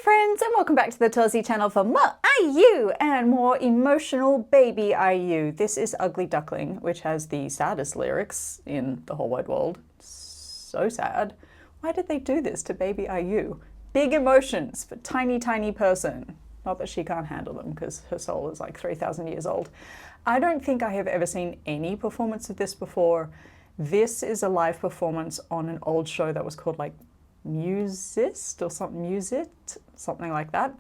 friends, and welcome back to the Tozi channel for more IU and more emotional baby IU. This is Ugly Duckling, which has the saddest lyrics in the whole wide world. So sad. Why did they do this to baby IU? Big emotions for tiny, tiny person. Not that she can't handle them because her soul is like 3,000 years old. I don't think I have ever seen any performance of this before. This is a live performance on an old show that was called like Musist or something like that.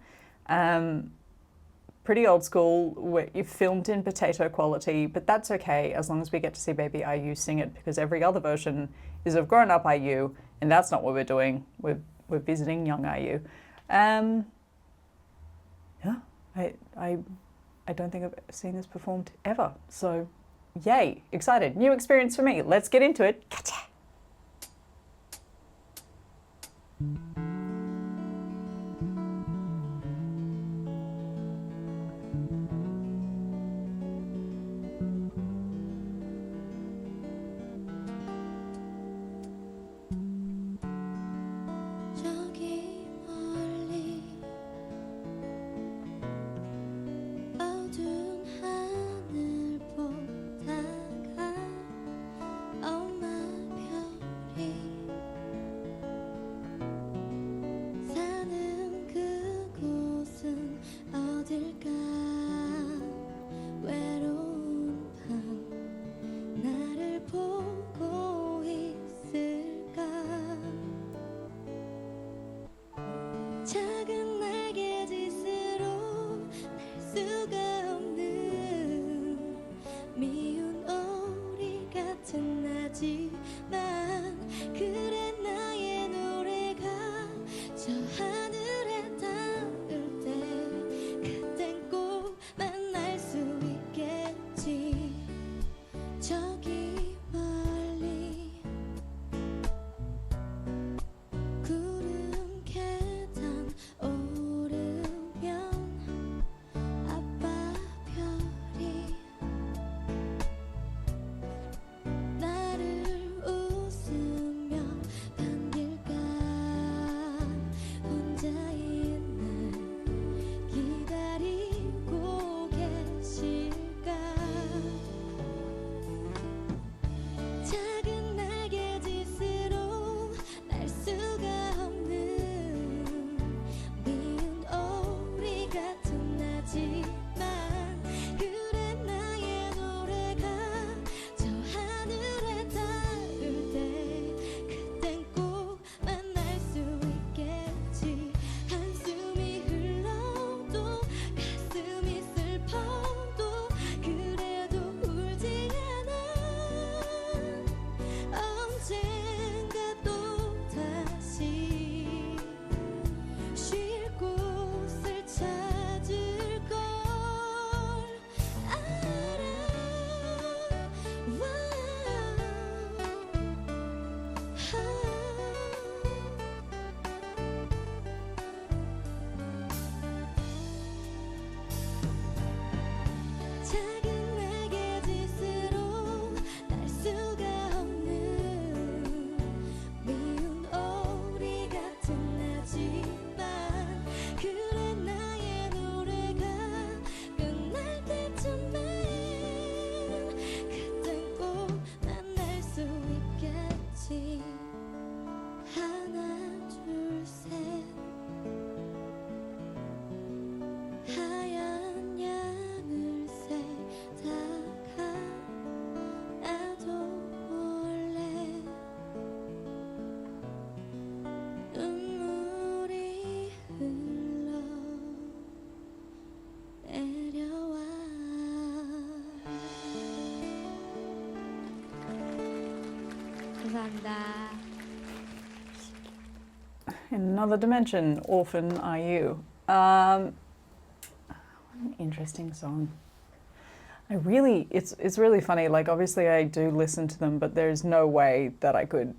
Pretty old school, where you filmed in potato quality, but that's okay as long as we get to see baby IU sing it, because every other version is of grown-up IU, and that's not what we're doing. We're visiting young IU. Yeah, I don't think I've seen this performed ever, so yay, excited. New experience for me. Let's get into it. Gotcha. 감사합니다. In another dimension, Orphan IU. What an interesting song. It's really funny. Like, obviously I do listen to them, but there's no way that I could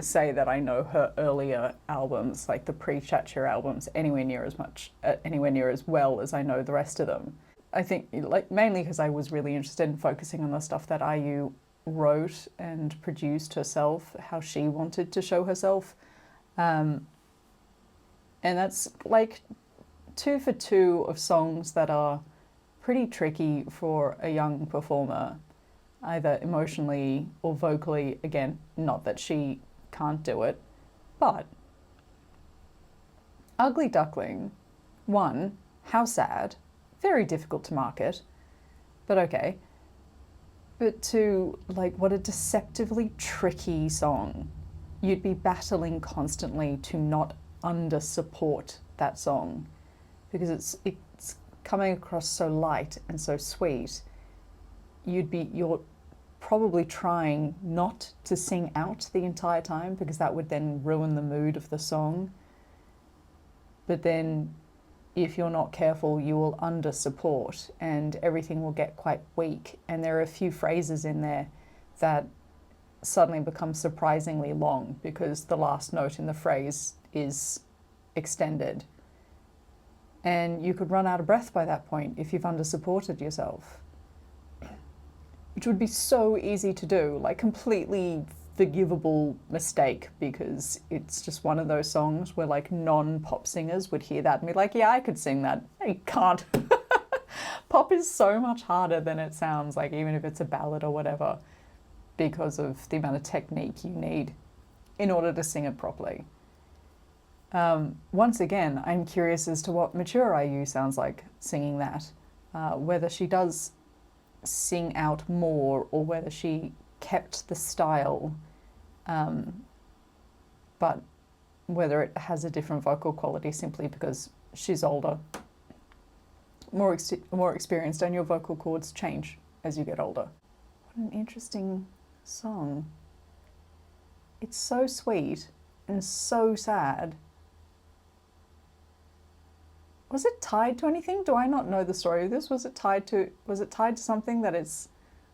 say that I know her earlier albums, like the pre-Chacha albums, anywhere near as well as I know the rest of them. I think, like, mainly because I was really interested in focusing on the stuff that IU wrote and produced herself, how she wanted to show herself. And that's like 2 for 2 of songs that are pretty tricky for a young performer, either emotionally or vocally. Again, not that she can't do it, but Ugly Duckling, one, how sad, very difficult to market, but okay. But two, like, what a deceptively tricky song. You'd be battling constantly to not under support that song because it's coming across so light and so sweet. You're probably trying not to sing out the entire time because that would then ruin the mood of the song. But then if you're not careful, you will under support and everything will get quite weak. And there are a few phrases in there that suddenly become surprisingly long because the last note in the phrase is extended. And you could run out of breath by that point if you've under supported yourself, which would be so easy to do, like completely forgivable mistake, because it's just one of those songs where like non-pop singers would hear that and be like, yeah, I could sing that. No, you can't. Pop is so much harder than it sounds, like even if it's a ballad or whatever, because of the amount of technique you need in order to sing it properly. Once again, I'm curious as to what mature IU sounds like singing that, whether she does sing out more or whether she kept the style, but whether it has a different vocal quality simply because she's older, more experienced, and your vocal cords change as you get older. What an interesting song. It's so sweet and so sad. Was it tied to anything? Do I not know the story of this? Was it tied to something that is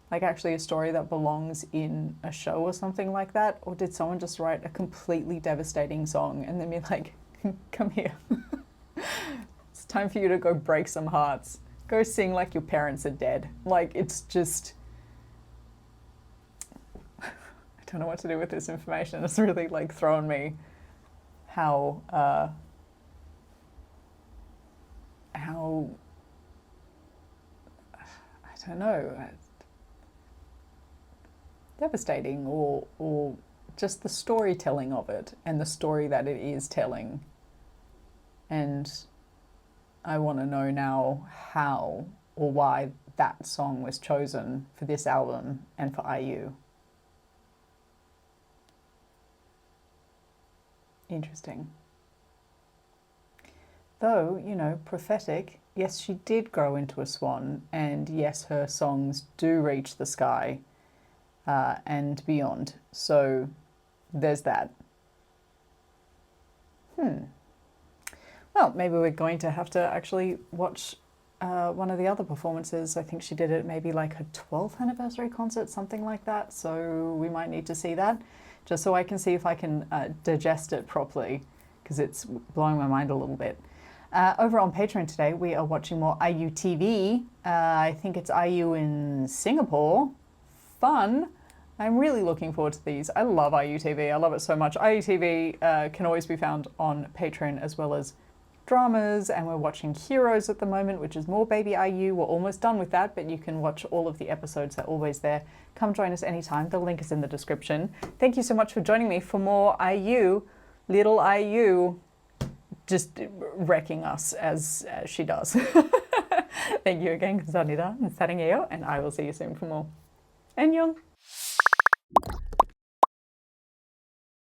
like actually a story that belongs in a show or something like that? Or did someone just write a completely devastating song and then be like, come here. It's time for you to go break some hearts. Go sing like your parents are dead. Like, it's just, I don't know what to do with this information. It's really like thrown me how I don't know, devastating or just the storytelling of it and the story that it is telling. And I want to know now how or why that song was chosen for this album and for IU. Interesting. Though, you know, prophetic, yes, she did grow into a swan, and yes, her songs do reach the sky and beyond. So there's that. Well, maybe we're going to have to actually watch one of the other performances. I think she did it maybe like her 12th anniversary concert, something like that. So we might need to see that just so I can see if I can digest it properly, because it's blowing my mind a little bit. Over on Patreon today, we are watching more IU TV. I think it's IU in Singapore. Fun. I'm really looking forward to these. I love IU TV. I love it so much. IU TV can always be found on Patreon as well as dramas, and we're watching Heroes at the moment, which is more baby IU. We're almost done with that, but you can watch all of the episodes. They're always there. Come join us anytime. The link is in the description. Thank you so much for joining me for more IU. Little IU just wrecking us as she does. Thank you again, 감사합니다. 사랑해요, and I will see you soon for more. 안녕.